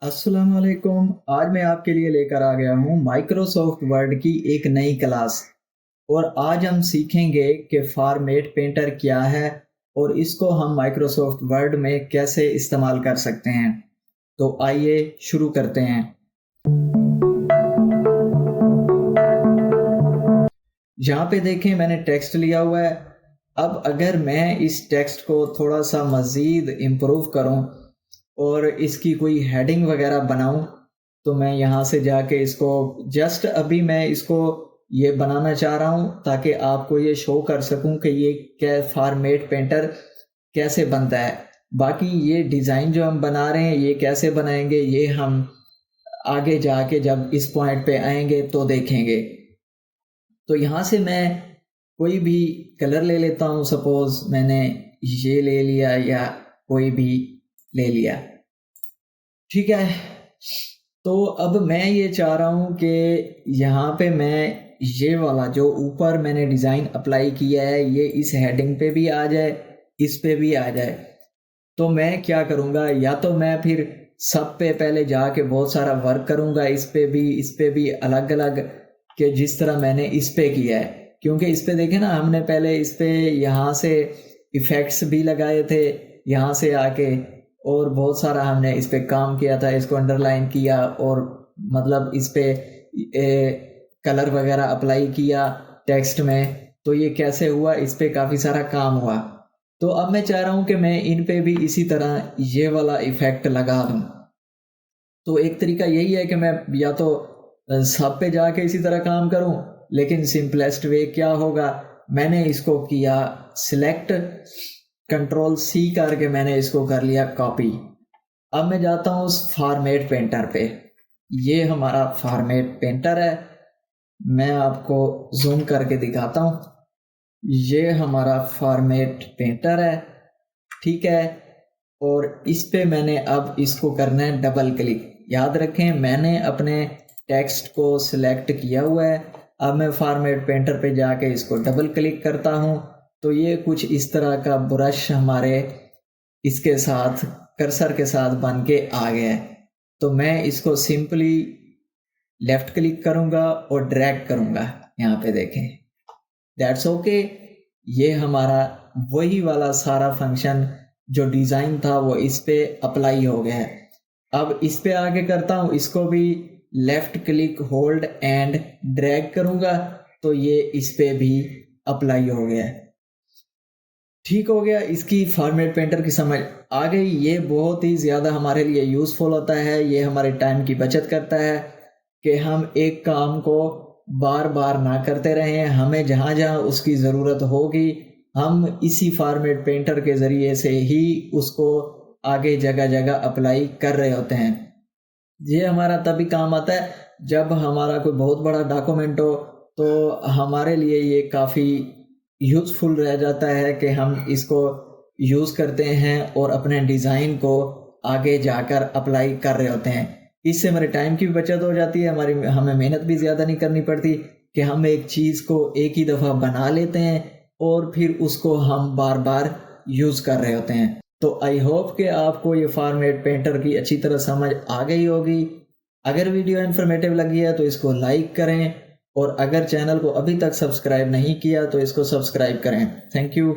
अस्सलाम वालेकुम। आज मैं आपके लिए लेकर आ गया हूँ माइक्रोसॉफ्ट वर्ड की एक नई क्लास। और आज हम सीखेंगे कि फॉर्मेट पेंटर क्या है और इसको हम माइक्रोसॉफ्ट वर्ड में कैसे इस्तेमाल कर सकते हैं। तो आइए शुरू करते हैं। यहाँ पे देखें मैंने टेक्स्ट लिया हुआ है। अब अगर मैं इस टेक्स्ट को थोड़ा सा मज़ीद इम्प्रूव करूँ और इसकी कोई हेडिंग वगैरह बनाऊं, तो मैं यहाँ से जाके इसको जस्ट अभी मैं इसको ये बनाना चाह रहा हूँ ताकि आपको ये शो कर सकूं कि ये क्या फॉर्मेट पेंटर कैसे बनता है। बाकी ये डिज़ाइन जो हम बना रहे हैं ये कैसे बनाएंगे ये हम आगे जाके जब इस पॉइंट पे आएंगे तो देखेंगे। तो यहाँ से मैं कोई भी कलर ले लेता हूँ। सपोज मैंने ये ले लिया या कोई भी ले लिया, ठीक है। तो अब मैं ये चाह रहा हूँ कि यहाँ पे मैं ये वाला जो ऊपर मैंने डिज़ाइन अप्लाई किया है ये इस हेडिंग पे भी आ जाए, इस पे भी आ जाए। तो मैं क्या करूँगा, या तो मैं फिर सब पे पहले जाके बहुत सारा वर्क करूँगा, इस पे भी अलग अलग, कि जिस तरह मैंने इस पे किया है। क्योंकि इस पे देखें ना, हमने पहले इस पे यहाँ से इफ़ेक्ट्स भी लगाए थे यहाँ से आके, और बहुत सारा हमने इस पे काम किया था, इसको अंडरलाइन किया और मतलब इस पे कलर वगैरह अप्लाई किया टेक्स्ट में। तो ये कैसे हुआ, इस पे काफ़ी सारा काम हुआ। तो अब मैं चाह रहा हूँ कि मैं इन पे भी इसी तरह ये वाला इफ़ेक्ट लगा दूँ। तो एक तरीका यही है कि मैं या तो सब पे जाके इसी तरह काम करूँ, लेकिन सिंपलेस्ट वे क्या होगा, मैंने इसको किया सिलेक्ट, कंट्रोल सी करके मैंने इसको कर लिया कॉपी। अब मैं जाता हूँ उस फॉर्मेट पेंटर पे। ये हमारा फॉर्मेट पेंटर है, मैं आपको जूम करके दिखाता हूँ। ये हमारा फॉर्मेट पेंटर है, ठीक है। और इस पे मैंने अब इसको करना है डबल क्लिक। याद रखें मैंने अपने टेक्स्ट को सिलेक्ट किया हुआ है। अब मैं फॉर्मेट पेंटर पे जाके इसको डबल क्लिक करता हूँ तो ये कुछ इस तरह का ब्रश हमारे इसके साथ कर्सर के साथ बन के आ गया है। तो मैं इसको सिंपली लेफ्ट क्लिक करूँगा और ड्रैग करूँगा, यहाँ पे देखें, दैट्स ओके। ये हमारा वही वाला सारा फंक्शन जो डिज़ाइन था वो इस पे अप्लाई हो गया है। अब इस पे आगे करता हूँ, इसको भी left click hold and drag करूँगा तो ये इस पे भी अप्लाई हो गया है। ठीक हो गया, इसकी फॉर्मेट पेंटर की समझ आ गई। ये बहुत ही ज़्यादा हमारे लिए यूज़फुल होता है, ये हमारे टाइम की बचत करता है कि हम एक काम को बार बार ना करते रहें। हमें जहाँ जहाँ उसकी ज़रूरत होगी हम इसी फॉर्मेट पेंटर के ज़रिए से ही उसको आगे जगह जगह अप्लाई कर रहे होते हैं। ये हमारा तभी काम आता है जब हमारा कोई बहुत बड़ा डॉक्यूमेंट हो, तो हमारे लिए ये काफ़ी यूज़फुल रह जाता है कि हम इसको यूज़ करते हैं और अपने डिज़ाइन को आगे जाकर अप्लाई कर रहे होते हैं। इससे हमारे टाइम की भी बचत हो जाती है, हमें मेहनत भी ज़्यादा नहीं करनी पड़ती कि हम एक चीज़ को एक ही दफ़ा बना लेते हैं और फिर उसको हम बार बार यूज़ कर रहे होते हैं। तो आई होप कि आपको ये फॉर्मेट पेंटर की अच्छी तरह समझ आ गई होगी। अगर वीडियो इन्फॉर्मेटिव लगी है तो इसको लाइक करें, और अगर चैनल को अभी तक सब्सक्राइब नहीं किया तो इसको सब्सक्राइब करें। Thank you.